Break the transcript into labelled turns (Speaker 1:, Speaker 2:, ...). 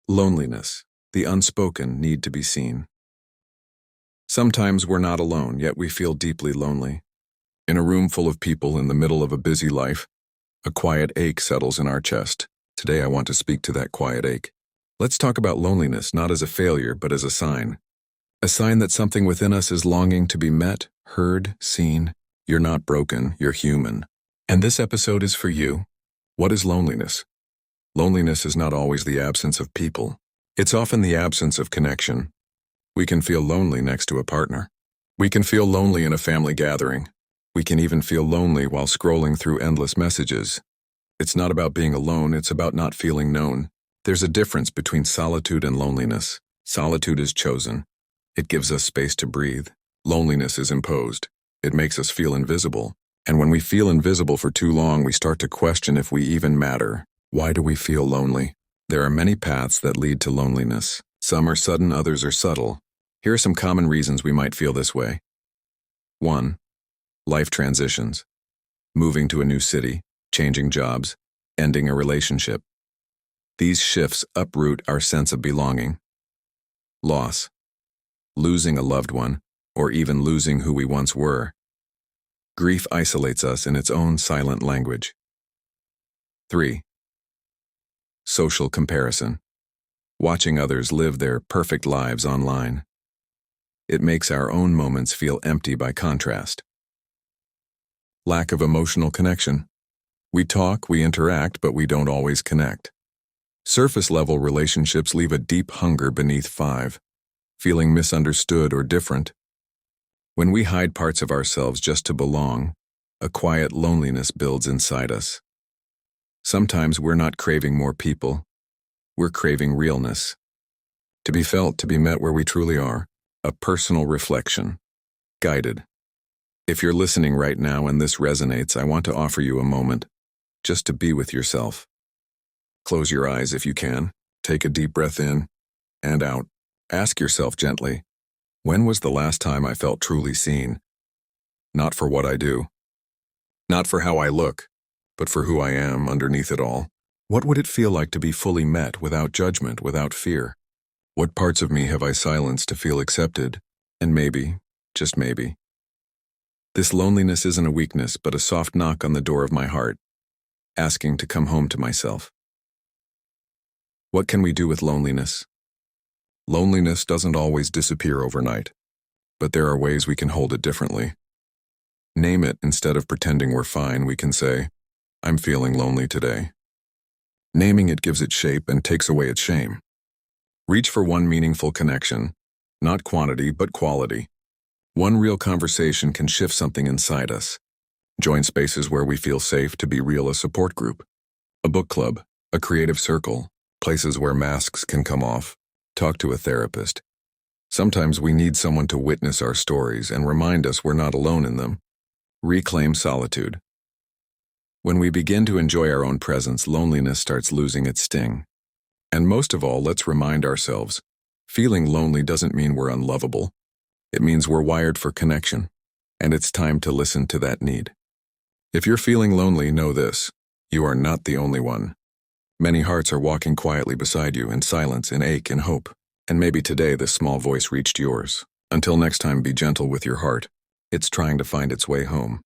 Speaker 1: Loneliness, the unspoken need to be seen. Sometimes we're not alone, yet we feel deeply lonely. In a room full of people in the middle of a busy life, a quiet ache settles in our chest. Today I want to speak to that quiet ache. Let's talk about loneliness not as a failure, but as a sign. A sign that something within us is longing to be met, heard, seen. You're not broken, you're human. And this episode is for you. What is loneliness? Loneliness is not always the absence of people. It's often the absence of connection. We can feel lonely next to a partner. We can feel lonely in a family gathering. We can even feel lonely while scrolling through endless messages. It's not about being alone, it's about not feeling known. There's a difference between solitude and loneliness. Solitude is chosen. It gives us space to breathe. Loneliness is imposed. It makes us feel invisible. And when we feel invisible for too long, we start to question if we even matter. Why do we feel lonely? There are many paths that lead to loneliness. Some are sudden, others are subtle. Here are some common reasons we might feel this way. 1. Life transitions. Moving to a new city, changing jobs, ending a relationship. These shifts uproot our sense of belonging. Loss. Losing a loved one, or even losing who we once were. Grief isolates us in its own silent language. 3. Social comparison. Watching others live their perfect lives online. It makes our own moments feel empty by contrast. Lack of emotional connection. We talk, we interact, but we don't always connect. Surface-level relationships leave a deep hunger beneath 5. Feeling misunderstood or different. When we hide parts of ourselves just to belong, a quiet loneliness builds inside us. Sometimes we're not craving more people. We're craving realness. To be felt, to be met where we truly are. A personal reflection. Guided. If you're listening right now and this resonates, I want to offer you a moment just to be with yourself. Close your eyes if you can. Take a deep breath in and out. Ask yourself gently, when was the last time I felt truly seen? Not for what I do. Not for how I look, but for who I am underneath it all. What would it feel like to be fully met, without judgment, without fear? What parts of me have I silenced to feel accepted? And maybe, just maybe, this loneliness isn't a weakness, but a soft knock on the door of my heart, asking to come home to myself. What can we do with loneliness? Loneliness doesn't always disappear overnight, but there are ways we can hold it differently. Name it instead of pretending we're fine. We can say, I'm feeling lonely today. Naming it gives it shape and takes away its shame. Reach for one meaningful connection, not quantity but quality. One real conversation can shift something inside us. Join spaces where we feel safe to be real, a support group, a book club, a creative circle, places where masks can come off. Talk to a therapist. Sometimes we need someone to witness our stories and remind us we're not alone in them. Reclaim solitude. When we begin to enjoy our own presence, loneliness starts losing its sting. And most of all, let's remind ourselves, feeling lonely doesn't mean we're unlovable. It means we're wired for connection, and it's time to listen to that need. If you're feeling lonely, know this: you are not the only one. Many hearts are walking quietly beside you in silence, in ache, in hope. And maybe today this small voice reached yours. Until next time, be gentle with your heart. It's trying to find its way home.